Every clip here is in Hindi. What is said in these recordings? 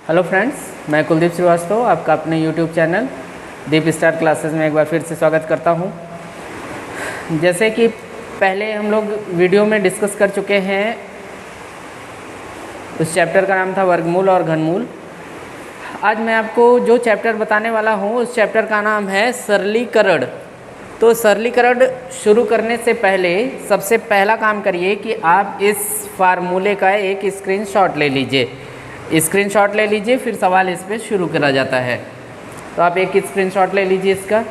हेलो फ्रेंड्स, मैं कुलदीप श्रीवास्तव आपका अपने यूट्यूब चैनल दीप स्टार क्लासेस में एक बार फिर से स्वागत करता हूं। जैसे कि पहले हम लोग वीडियो में डिस्कस कर चुके हैं, उस चैप्टर का नाम था वर्गमूल और घनमूल। आज मैं आपको जो चैप्टर बताने वाला हूं उस चैप्टर का नाम है सरलीकरण। तो सरलीकरण शुरू करने से पहले सबसे पहला काम करिए कि आप इस फार्मूले का एक स्क्रीनशॉट ले लीजिए। स्क्रीनशॉट ले लीजिए, फिर सवाल इस पर शुरू करा जाता है। तो आप एक स्क्रीनशॉट ले लीजिए इसका।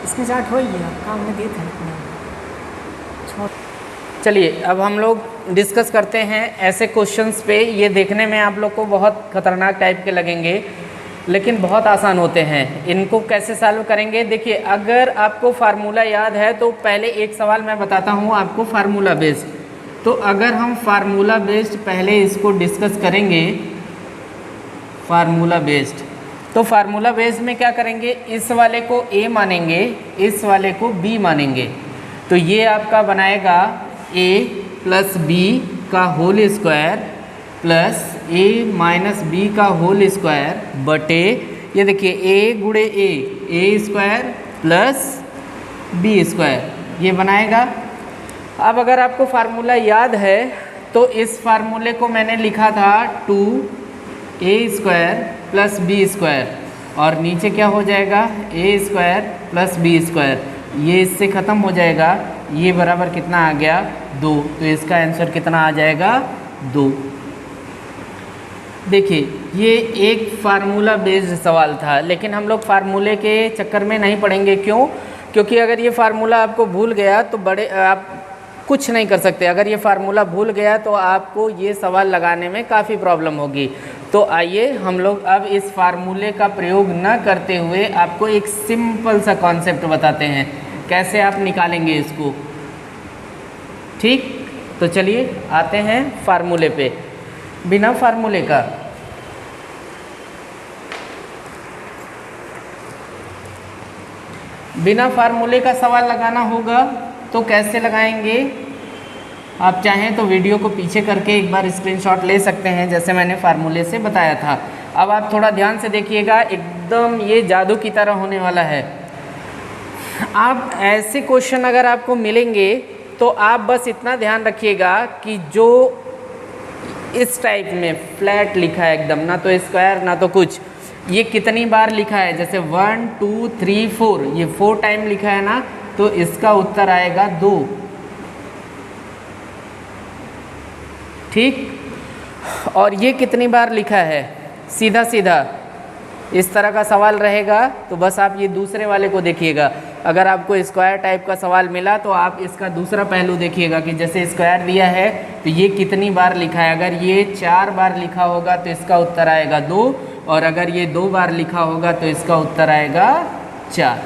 स्क्रीनशॉट हो गया काम में दी था। चलिए अब हम लोग डिस्कस करते हैं ऐसे क्वेश्चंस पे। ये देखने में आप लोग को बहुत खतरनाक टाइप के लगेंगे, लेकिन बहुत आसान होते हैं। इनको कैसे सॉल्व करेंगे, देखिए अगर आपको फार्मूला याद है तो पहले एक सवाल मैं बताता हूँ आपको फार्मूला बेस्ड। तो अगर हम फार्मूला बेस्ड पहले इसको डिस्कस करेंगे, फार्मूला बेस्ड, तो फार्मूला बेस्ड में क्या करेंगे, इस वाले को a मानेंगे, इस वाले को b मानेंगे। तो ये आपका बनाएगा a प्लस बी का whole square plus a minus B का होल स्क्वायर बटे, ये देखिए a गुणे a square plus B square, ये बनाएगा। अब अगर आपको फार्मूला याद है तो इस फार्मूले को मैंने लिखा था 2a square plus B square, और नीचे क्या हो जाएगा a square plus B square, ये इससे ख़त्म हो जाएगा। ये बराबर कितना आ गया 2, तो इसका आंसर कितना आ जाएगा 2। देखिए ये एक फार्मूला बेस्ड सवाल था, लेकिन हम लोग फार्मूले के चक्कर में नहीं पड़ेंगे। क्यों? क्योंकि अगर ये फार्मूला आपको भूल गया तो आप कुछ नहीं कर सकते। अगर ये फार्मूला भूल गया तो आपको ये सवाल लगाने में काफ़ी प्रॉब्लम होगी। तो आइए हम लोग अब इस फार्मूले का प्रयोग न करते हुए आपको एक सिंपल सा कॉन्सेप्ट बताते हैं कैसे आप निकालेंगे इसको। ठीक, तो चलिए आते हैं फार्मूले पे। बिना फार्मूले का सवाल लगाना होगा तो कैसे लगाएंगे, आप चाहें तो वीडियो को पीछे करके एक बार स्क्रीनशॉट ले सकते हैं, जैसे मैंने फार्मूले से बताया था। अब आप थोड़ा ध्यान से देखिएगा, एकदम ये जादू की तरह होने वाला है। आप ऐसे क्वेश्चन अगर आपको मिलेंगे तो आप बस इतना ध्यान रखिएगा कि जो इस टाइप में फ्लैट लिखा है एकदम, ना तो स्क्वायर ना तो कुछ, ये कितनी बार लिखा है, जैसे 1 2 3 4, ये 4 टाइम लिखा है ना, तो इसका उत्तर आएगा 2। ठीक, और ये कितनी बार लिखा है, सीधा सीधा इस तरह का सवाल रहेगा तो बस आप ये दूसरे वाले को देखिएगा। अगर आपको स्क्वायर टाइप का सवाल मिला तो आप इसका दूसरा पहलू देखिएगा कि जैसे स्क्वायर दिया है तो ये कितनी बार लिखा है। अगर ये 4 बार लिखा होगा तो इसका उत्तर आएगा 2, और अगर ये 2 बार लिखा होगा तो इसका उत्तर आएगा 4।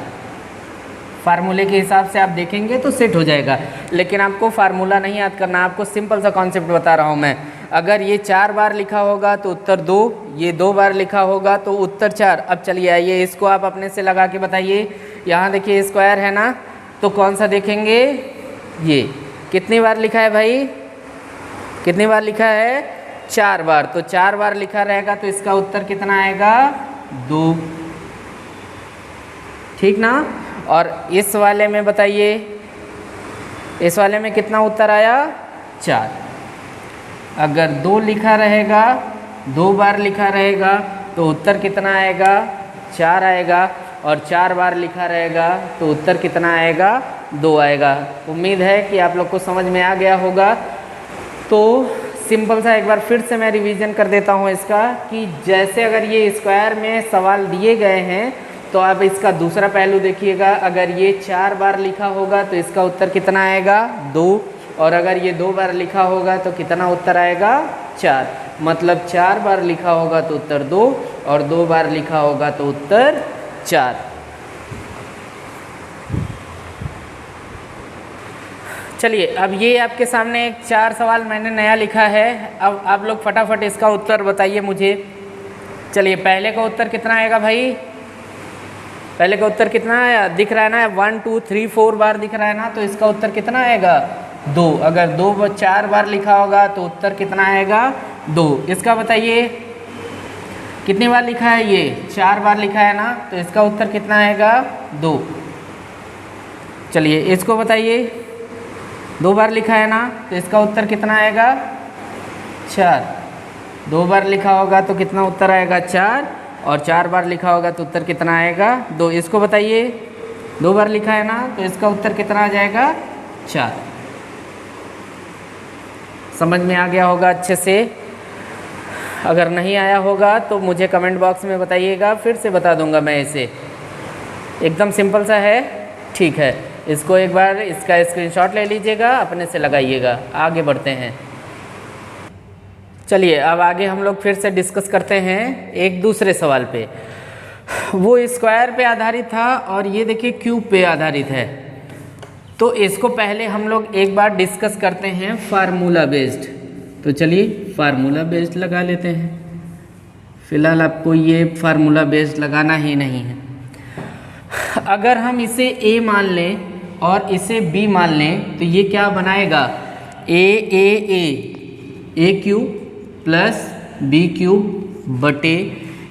फार्मूले के हिसाब से आप देखेंगे तो सेट हो जाएगा, लेकिन आपको फार्मूला नहीं याद करना, आपको सिंपल सा कॉन्सेप्ट बता रहा हूँ मैं। अगर ये 4 बार लिखा होगा तो उत्तर 2, ये 2 बार लिखा होगा तो उत्तर 4। अब चलिए आइए इसको आप अपने से लगा के बताइए। यहाँ देखिए स्क्वायर है ना, तो कौन सा देखेंगे, ये कितनी बार लिखा है भाई, कितनी बार लिखा है 4 बार, तो 4 बार लिखा रहेगा तो इसका उत्तर कितना आएगा 2। ठीक ना। और इस वाले में बताइए, इस वाले में कितना उत्तर आया 4। अगर 2 लिखा रहेगा, 2 बार लिखा रहेगा तो उत्तर कितना आएगा 4 आएगा, और 4 बार लिखा रहेगा तो उत्तर कितना आएगा 2 आएगा। उम्मीद है कि आप लोग को समझ में आ गया होगा। तो सिंपल सा एक बार फिर से मैं रिवीजन कर देता हूँ इसका, कि जैसे अगर ये स्क्वायर में सवाल दिए गए हैं तो आप इसका दूसरा पहलू देखिएगा। अगर ये 4 बार लिखा होगा तो इसका उत्तर कितना आएगा 2, और अगर ये 2 बार लिखा होगा तो कितना उत्तर आएगा 4। मतलब 4 बार लिखा होगा तो उत्तर 2, और 2 बार लिखा होगा तो उत्तर 4। चलिए अब ये आपके सामने एक 4 सवाल मैंने नया लिखा है। अब आप लोग फटाफट इसका उत्तर बताइए मुझे। चलिए पहले का उत्तर कितना आएगा भाई, पहले का उत्तर कितना आया, दिख रहा है ना 1 2 3 4 बार दिख रहा है ना, तो इसका उत्तर कितना आएगा 2। अगर 4 बार लिखा होगा तो उत्तर कितना आएगा 2। इसका बताइए कितनी बार लिखा है, ये 4 बार लिखा है ना, तो इसका उत्तर कितना आएगा 2। चलिए इसको बताइए 2 बार लिखा है ना, तो इसका उत्तर कितना आएगा 4। 2 बार लिखा होगा तो कितना उत्तर आएगा 4, और 4 बार लिखा होगा तो उत्तर कितना आएगा 2। इसको बताइए 2 बार लिखा है ना, तो इसका उत्तर कितना आ जाएगा 4। समझ में आ गया होगा अच्छे से। अगर नहीं आया होगा तो मुझे कमेंट बॉक्स में बताइएगा, फिर से बता दूंगा मैं इसे। एकदम सिंपल सा है, ठीक है। इसको एक बार इसका स्क्रीनशॉट ले लीजिएगा, अपने से लगाइएगा। आगे बढ़ते हैं। चलिए अब आगे हम लोग फिर से डिस्कस करते हैं एक दूसरे सवाल पे। वो स्क्वायर पे आधारित था और ये देखिए क्यूब पे आधारित है। तो इसको पहले हम लोग एक बार डिस्कस करते हैं फार्मूला बेस्ड। तो चलिए फार्मूला बेस्ड लगा लेते हैं। फिलहाल आपको ये फार्मूला बेस्ड लगाना ही नहीं है। अगर हम इसे a मान लें और इसे b मान लें तो ये क्या बनाएगा, a cube plus b cube बटे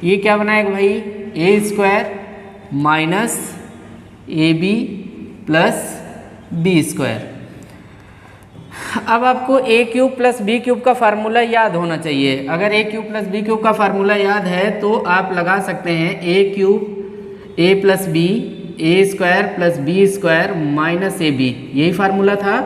ये क्या बनाएगा भाई, a square minus A b plus B square. अब आपको a cube plus b cube का फार्मूला याद होना चाहिए। अगर a cube plus b cube का फार्मूला याद है तो आप लगा सकते हैं a cube a plus b a square plus B square minus A b, यही फार्मूला था।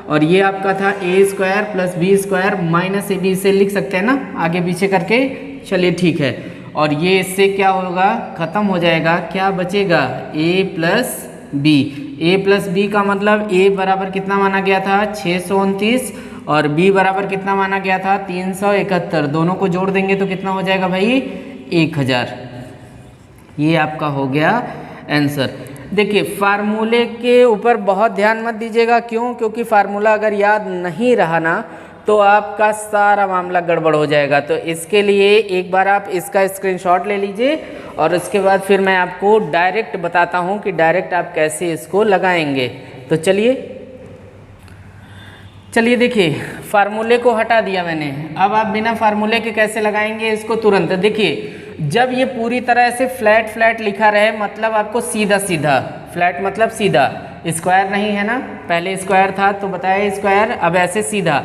और ये आपका था a square plus B square minus A B, इसे लिख सकते हैं ना आगे पीछे करके। चलिए ठीक है। और ये इससे क्या होगा, ख़त्म हो जाएगा। क्या बचेगा, ए प्लस बी। ए प्लस बी का मतलब ए बराबर कितना माना गया था 629 और बी बराबर कितना माना गया था 371। दोनों को जोड़ देंगे तो कितना हो जाएगा भाई 1000। ये आपका हो गया आंसर। देखिए फार्मूले के ऊपर बहुत ध्यान मत दीजिएगा। क्यों? क्योंकि फार्मूला अगर याद नहीं रहा ना तो आपका सारा मामला गड़बड़ हो जाएगा। तो इसके लिए एक बार आप इसका स्क्रीनशॉट ले लीजिए और उसके बाद फिर मैं आपको डायरेक्ट बताता हूँ कि डायरेक्ट आप कैसे इसको लगाएंगे। तो चलिए देखिए फार्मूले को हटा दिया मैंने। अब आप बिना फार्मूले के कैसे लगाएंगे इसको तुरंत देखिए। जब ये पूरी तरह से फ्लैट लिखा रहे मतलब आपको सीधा सीधा, फ्लैट मतलब सीधा, स्क्वायर नहीं है ना, पहले स्क्वायर था तो बताया स्क्वायर, अब ऐसे सीधा।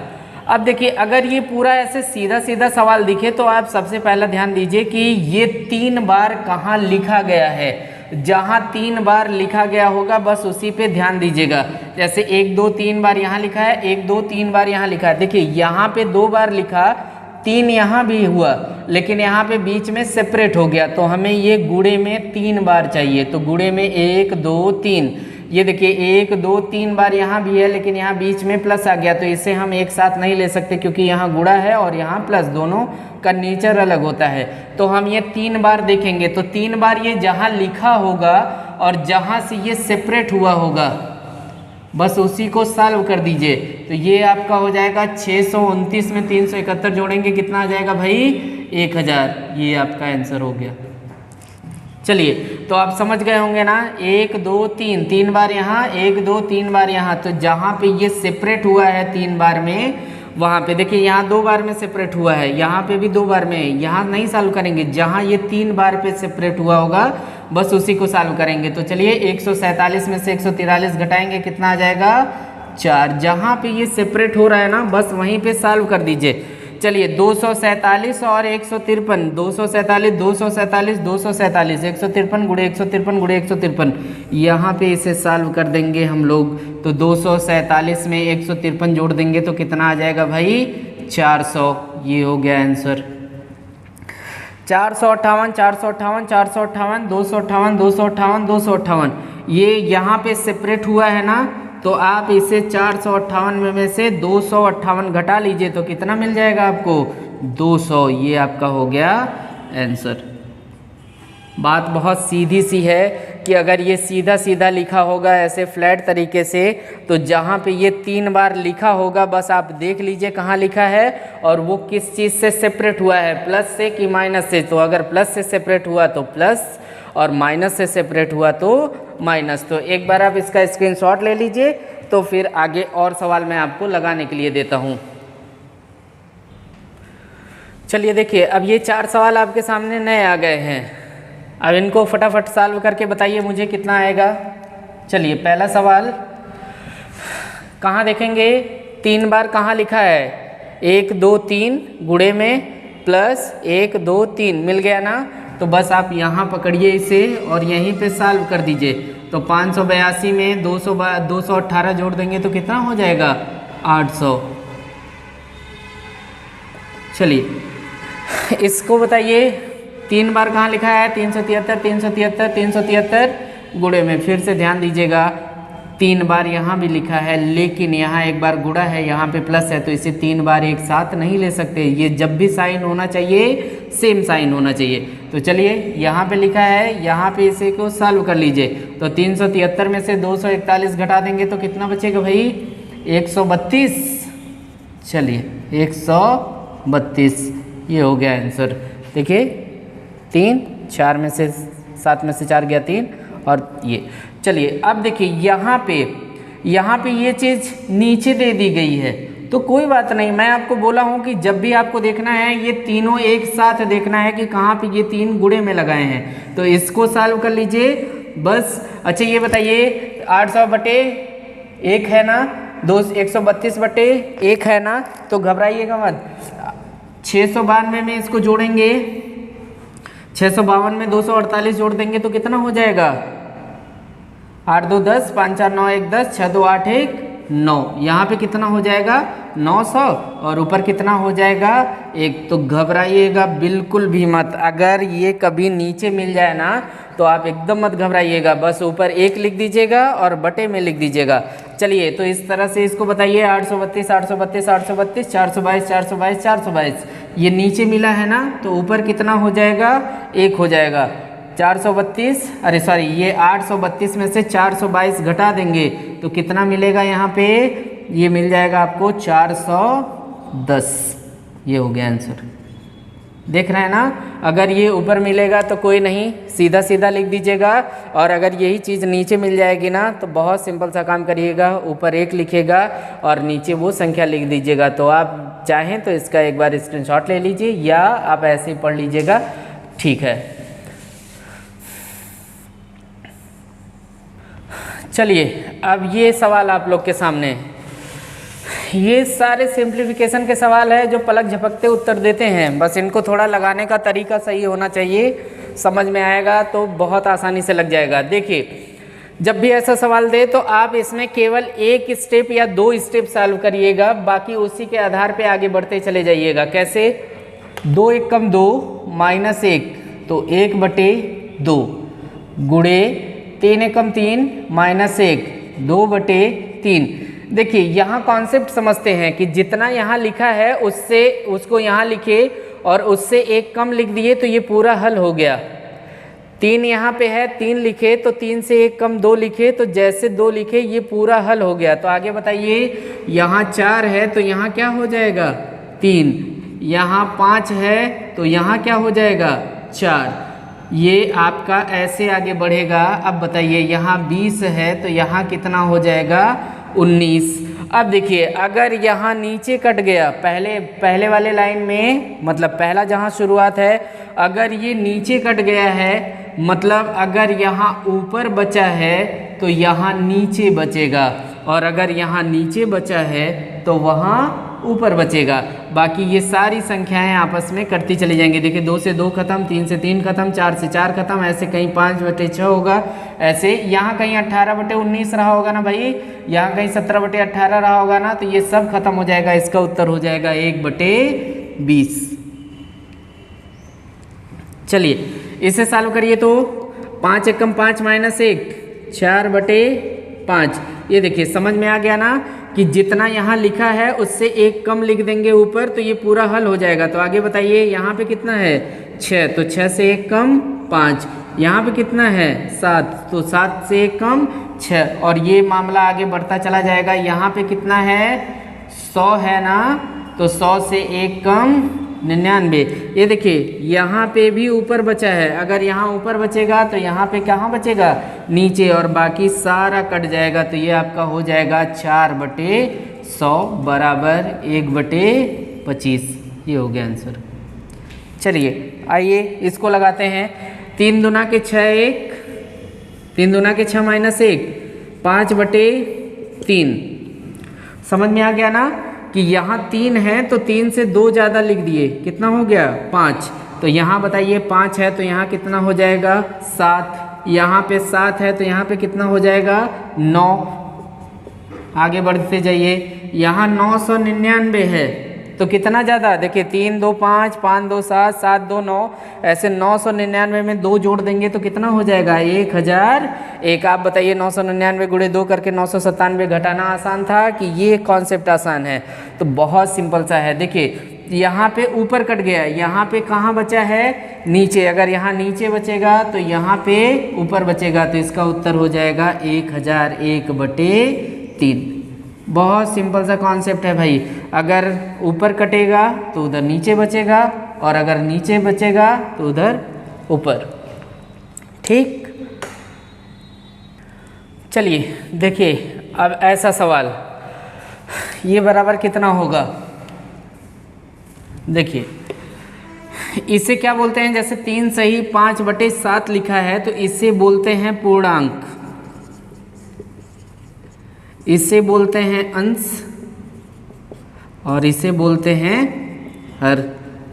अब देखिए अगर ये पूरा ऐसे सीधा सीधा सवाल दिखे तो आप सबसे पहला ध्यान दीजिए कि ये 3 बार कहाँ लिखा गया है। जहाँ 3 बार लिखा गया होगा बस उसी पे ध्यान दीजिएगा। जैसे 1 2 3 बार यहाँ लिखा है, 1 2 3 बार यहाँ लिखा है। देखिए यहाँ पे 2 बार लिखा, 3 यहाँ भी हुआ, लेकिन यहाँ पे बीच में सेपरेट हो गया। तो हमें ये गुणे में 3 बार चाहिए। तो गुणे में 1 2 3, ये देखिए 1 2 3 बार यहाँ भी है, लेकिन यहाँ बीच में प्लस आ गया। तो इसे हम एक साथ नहीं ले सकते क्योंकि यहाँ गुणा है और यहाँ प्लस, दोनों का नेचर अलग होता है। तो हम ये 3 बार देखेंगे। तो 3 बार ये जहाँ लिखा होगा और जहाँ से ये सेपरेट हुआ होगा बस उसी को सॉल्व कर दीजिए। तो ये आपका हो जाएगा 629 में 371 जोड़ेंगे कितना आ जाएगा भाई 1000। ये आपका आंसर हो गया। चलिए तो आप समझ गए होंगे ना, 1 2 3, 3 बार यहाँ, 1 2 3 बार यहाँ। तो जहाँ पे ये सेपरेट हुआ है 3 बार में, वहाँ पे देखिए यहाँ 2 बार में सेपरेट हुआ है, यहाँ पे भी 2 बार में। यहाँ नहीं सॉल्व करेंगे, जहाँ ये 3 बार पे सेपरेट हुआ होगा बस उसी को सॉल्व करेंगे। तो चलिए 147 में से 143 घटाएंगे कितना आ जाएगा 4। जहाँ पे ये सेपरेट हो रहा है ना बस वहीं पे सॉल्व कर दीजिए। चलिए 247 और 153, 247 247 247, 153 गुणे 153 गुणे 153, यहाँ पे इसे सॉल्व कर देंगे हम लोग। तो 247 में 153 जोड़ देंगे तो कितना आ जाएगा भाई 400। ये हो गया आंसर। 458 458 458 258 258 258, ये यहाँ पे सेपरेट हुआ है ना, तो आप इसे 458 में से 258 घटा लीजिए तो कितना मिल जाएगा आपको 200। ये आपका हो गया आंसर। बात बहुत सीधी सी है कि अगर ये सीधा सीधा लिखा होगा ऐसे फ्लैट तरीके से, तो जहाँ पे ये 3 बार लिखा होगा बस आप देख लीजिए कहाँ लिखा है और वो किस चीज़ से सेपरेट हुआ है, प्लस से कि माइनस से। तो अगर प्लस से सेपरेट हुआ तो प्लस और माइनस से सेपरेट हुआ तो माइनस। तो एक बार आप इसका स्क्रीनशॉट ले लीजिए तो फिर आगे और सवाल मैं आपको लगाने के लिए देता हूँ। चलिए देखिए, अब ये 4 सवाल आपके सामने नए आ गए हैं। अब इनको फटाफट सॉल्व करके बताइए मुझे कितना आएगा। चलिए पहला सवाल कहाँ देखेंगे, 3 बार कहाँ लिखा है, 1 2 3 गुणे में प्लस 1 2 3 मिल गया ना, तो बस आप यहाँ पकड़िए इसे और यहीं पे सॉल्व कर दीजिए। तो 582 में 218 जोड़ देंगे तो कितना हो जाएगा, 800। चलिए इसको बताइए, 3 बार कहाँ लिखा है, 373 373 373 गुणे में, फिर से ध्यान दीजिएगा 3 बार यहाँ भी लिखा है, लेकिन यहाँ एक बार गुणा है, यहाँ पे प्लस है, तो इसे 3 बार एक साथ नहीं ले सकते। ये जब भी साइन होना चाहिए सेम साइन होना चाहिए। तो चलिए यहाँ पे लिखा है, यहाँ पे इसे को सॉल्व कर लीजिए। तो 373 में से 241 घटा देंगे तो कितना बचेगा भाई, 132। चलिए 132 ये हो गया आंसर। देखिए 3 4 में से 7 में से 4 गया 3 और ये। चलिए अब देखिए यहाँ पे ये चीज़ नीचे दे दी गई है, तो कोई बात नहीं, मैं आपको बोला हूँ कि जब भी आपको देखना है ये तीनों एक साथ देखना है कि कहाँ पे ये 3 गुणे में लगाए हैं। तो इसको सॉल्व कर लीजिए बस। अच्छा ये बताइए 800 बटे 1 है ना, 132 बटे 1 है ना, तो घबराइएगा मत। 692 में इसको जोड़ेंगे, 652 में 248 जोड़ देंगे तो कितना हो जाएगा, 8 2 10 5 4 9 1 10 6 2 8 1 9। यहाँ पे कितना हो जाएगा 900 और ऊपर कितना हो जाएगा 1। तो घबराइएगा बिल्कुल भी मत, अगर ये कभी नीचे मिल जाए ना तो आप एकदम मत घबराइएगा, बस ऊपर 1 लिख दीजिएगा और बटे में लिख दीजिएगा। चलिए तो इस तरह से इसको बताइए, 832 832 832 422 422 422 ये नीचे मिला है ना, तो ऊपर कितना हो जाएगा 1 हो जाएगा। 432 अरे सॉरी ये 832 में से 422 घटा देंगे तो कितना मिलेगा, यहाँ पे ये मिल जाएगा आपको 410। ये हो गया आंसर, देख रहे हैं ना। अगर ये ऊपर मिलेगा तो कोई नहीं, सीधा सीधा लिख दीजिएगा, और अगर यही चीज़ नीचे मिल जाएगी ना तो बहुत सिंपल सा काम करिएगा, ऊपर 1 लिखिएगा और नीचे वो संख्या लिख दीजिएगा। तो आप चाहें तो इसका एक बार स्क्रीनशॉट ले लीजिए या आप ऐसे ही पढ़ लीजिएगा, ठीक है। चलिए अब ये सवाल आप लोग के सामने, ये सारे सिंप्लीफिकेशन के सवाल है जो पलक झपकते उत्तर देते हैं, बस इनको थोड़ा लगाने का तरीका सही होना चाहिए, समझ में आएगा तो बहुत आसानी से लग जाएगा। देखिए जब भी ऐसा सवाल दे तो आप इसमें केवल 1 स्टेप या 2 स्टेप सॉल्व करिएगा, बाकी उसी के आधार पे आगे बढ़ते चले जाइएगा। कैसे, 2 1 कम 2 माइनस 1 तो 1/2 गुणे 3 1 कम 3 माइनस 1 2/3। देखिए यहाँ कॉन्सेप्ट समझते हैं कि जितना यहाँ लिखा है उससे उसको यहाँ लिखे और उससे 1 कम लिख दिए तो ये पूरा हल हो गया। 3 यहाँ पे है, 3 लिखे तो 3 से 1 कम 2 लिखे तो जैसे 2 लिखे ये पूरा हल हो गया। तो आगे बताइए, यहाँ 4 है तो यहाँ क्या हो जाएगा 3, यहाँ 5 है तो यहाँ क्या हो जाएगा 4। ये आपका ऐसे आगे बढ़ेगा। अब बताइए यहाँ 20 है तो यहाँ कितना हो जाएगा 19। अब देखिए अगर यहाँ नीचे कट गया, पहले वाले लाइन में मतलब पहला जहाँ शुरुआत है, अगर ये नीचे कट गया है मतलब अगर यहाँ ऊपर बचा है तो यहाँ नीचे बचेगा, और अगर यहाँ नीचे बचा है तो वहाँ ऊपर बचेगा। बाकी ये सारी संख्याएं आपस में करती चली जाएंगी। देखिए 2 से 2 खत्म, 3 से 3 खत्म, 4 से 4 खत्म, ऐसे कहीं 5/6 होगा, ऐसे यहाँ कहीं 18/19 रहा होगा ना भाई, यहाँ कहीं 17/18 रहा होगा ना, तो ये सब खत्म हो जाएगा। इसका उत्तर हो जाएगा 1/20। चलिए इसे सॉल्व करिए तो 5 1 कम 5 माइनस 1 4/5। ये देखिए समझ में आ गया ना कि जितना यहाँ लिखा है उससे 1 कम लिख देंगे ऊपर तो ये पूरा हल हो जाएगा। तो आगे बताइए यहाँ पे कितना है 6, तो 6 से 1 कम 5, यहाँ पे कितना है 7, तो 7 से 1 कम 6, और ये मामला आगे बढ़ता चला जाएगा। यहाँ पे कितना है 100 है ना, तो 100 से 1 कम 99। ये देखिए यहाँ पे भी ऊपर बचा है, अगर यहाँ ऊपर बचेगा तो यहाँ पे कहाँ बचेगा, नीचे, और बाकी सारा कट जाएगा। तो ये आपका हो जाएगा 4/100 बराबर 1/25। ये हो गया आंसर। चलिए आइए इसको लगाते हैं। 3 दूना के 6 1, 3 दूना के 6 माइनस 1, 5/3। समझ में आ गया ना कि यहाँ 3 है तो 3 से 2 ज़्यादा लिख दिए, कितना हो गया 5। तो यहाँ बताइए 5 है तो यहाँ कितना हो जाएगा 7, यहाँ पे 7 है तो यहाँ पे कितना हो जाएगा 9। आगे बढ़ते जाइए, यहाँ 999 है तो कितना ज़्यादा, देखिए 3 2 5, 5 2 7, 7 2 9, ऐसे 999 में 2 जोड़ देंगे तो कितना हो जाएगा 1001। आप बताइए 999 गुणे 2 करके 997 घटाना आसान था कि ये कॉन्सेप्ट आसान है? तो बहुत सिंपल सा है। देखिए यहाँ पे ऊपर कट गया, यहाँ पे कहाँ बचा है, नीचे। अगर यहाँ नीचे बचेगा तो यहाँ पे ऊपर बचेगा, तो इसका उत्तर हो जाएगा 1001/3। बहुत सिंपल सा कॉन्सेप्ट है भाई। अगर ऊपर कटेगा तो उधर नीचे बचेगा, और अगर नीचे बचेगा तो उधर ऊपर। ठीक, चलिए देखिए अब ऐसा सवाल, ये बराबर कितना होगा। देखिए इसे क्या बोलते हैं, जैसे 3 सही 5/7 लिखा है तो इसे बोलते हैं पूर्णांक, इसे बोलते हैं अंश, और इसे बोलते हैं हर।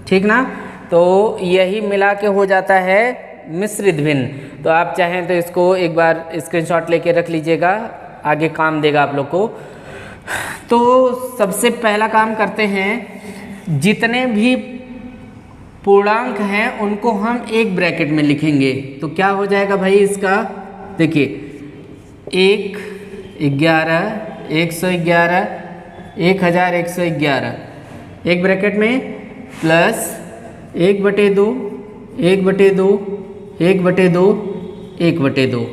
ठीक ना, तो यही मिला के हो जाता है मिश्रित भिन्न। तो आप चाहें तो इसको एक बार स्क्रीनशॉट लेके रख लीजिएगा, आगे काम देगा आप लोग को। तो सबसे पहला काम करते हैं, जितने भी पूर्णांक हैं उनको हम एक ब्रैकेट में लिखेंगे। तो क्या हो जाएगा भाई इसका, देखिए 1 11 111 1111 एक ब्रैकेट में, प्लस 1/2 1/2 1/2 1/2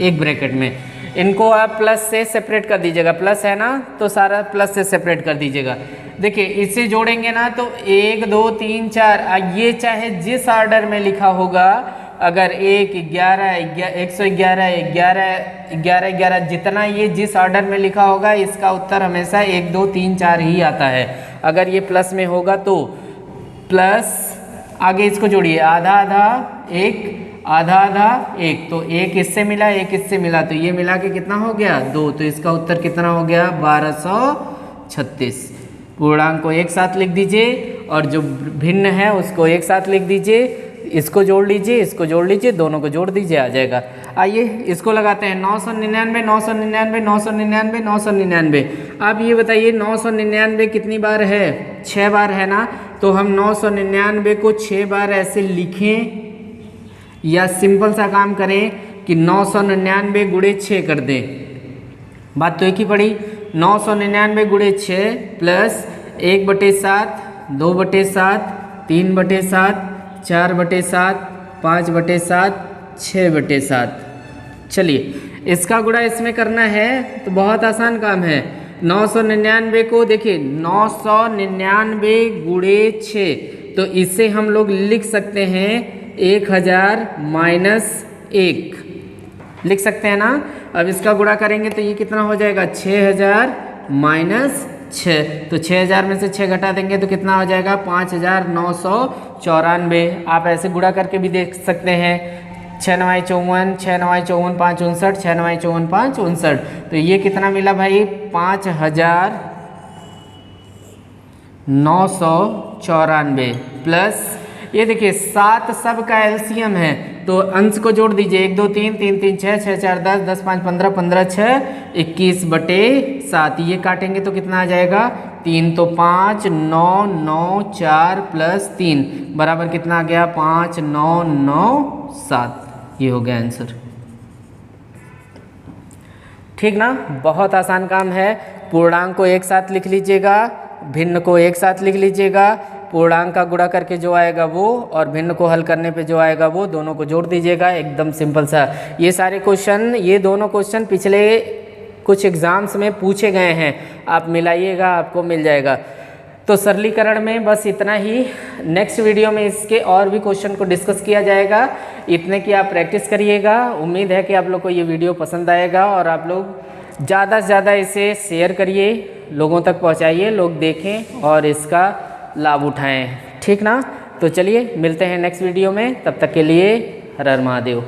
एक ब्रैकेट में। इनको आप प्लस से सेपरेट कर दीजिएगा, प्लस है ना तो सारा प्लस से सेपरेट कर दीजिएगा। देखिए इसे जोड़ेंगे ना तो 1 2 3 4, ये चाहे जिस ऑर्डर में लिखा होगा, अगर 1 11 111 11 11 11 जितना ये जिस ऑर्डर में लिखा होगा, इसका उत्तर हमेशा 1 2 3 4 ही आता है। अगर ये प्लस में होगा तो प्लस, आगे इसको जोड़िए, आधा आधा 1 आधा आधा 1, तो 1 इससे मिला 1 इससे मिला, तो ये मिला के कितना हो गया 2। तो इसका उत्तर कितना हो गया 1236। पूर्णांक को एक साथ लिख दीजिए और जो भिन्न है उसको एक साथ लिख दीजिए, इसको जोड़ लीजिए, इसको जोड़ लीजिए, दोनों को जोड़ दीजिए, आ जाएगा। आइए इसको लगाते हैं, 999 999 999 999। आप ये बताइए 999 कितनी बार है, 6 बार है ना। तो हम 999 को 6 बार ऐसे लिखें, या सिंपल सा काम करें कि 999 गुणे 6 कर दें। बात तो एक ही पड़ी, 999 गुणे 6 प्लस 1/7 2/7 3/7 4/7 5/7 6/7। चलिए इसका गुणा इसमें करना है तो बहुत आसान काम है। 999 को देखिए 999 गुणे 6, तो इससे हम लोग लिख सकते हैं 1000 - 1 लिख सकते हैं ना। अब इसका गुणा करेंगे तो ये कितना हो जाएगा 6000 - 6, तो 6000 में से 6 घटा देंगे तो कितना हो जाएगा 5994। आप ऐसे गुणा करके भी देख सकते हैं, 6 9 54 6 9 54 5 59 6 9 54 5 59। तो ये कितना मिला भाई 5994 प्लस ये देखिए 7 सब का एलसीएम है, तो अंश को जोड़ दीजिए, 1 2 3 3 3 6 6 4 10 10 5 15 15 6 21/7। ये काटेंगे तो कितना आ जाएगा 3 तो 5 9 9 4 प्लस 3 बराबर कितना आ गया 5997। ये हो गया आंसर। ठीक ना, बहुत आसान काम है। पूर्णांक को एक साथ लिख लीजिएगा, भिन्न को एक साथ लिख लीजिएगा, पूर्णांक का गुणा करके जो आएगा वो और भिन्न को हल करने पे जो आएगा वो, दोनों को जोड़ दीजिएगा। एकदम सिंपल सा। ये सारे क्वेश्चन, ये दोनों क्वेश्चन पिछले कुछ एग्जाम्स में पूछे गए हैं, आप मिलाइएगा आपको मिल जाएगा। तो सरलीकरण में बस इतना ही। नेक्स्ट वीडियो में इसके और भी क्वेश्चन को डिस्कस किया जाएगा। इतने की आप प्रैक्टिस करिएगा। उम्मीद है कि आप लोग को ये वीडियो पसंद आएगा और आप लोग ज़्यादा से ज़्यादा इसे शेयर करिए, लोगों तक पहुँचाइए, लोग देखें और इसका लाभ उठाएं। ठीक ना? तो चलिए मिलते हैं नेक्स्ट वीडियो में, तब तक के लिए हर हर महादेव।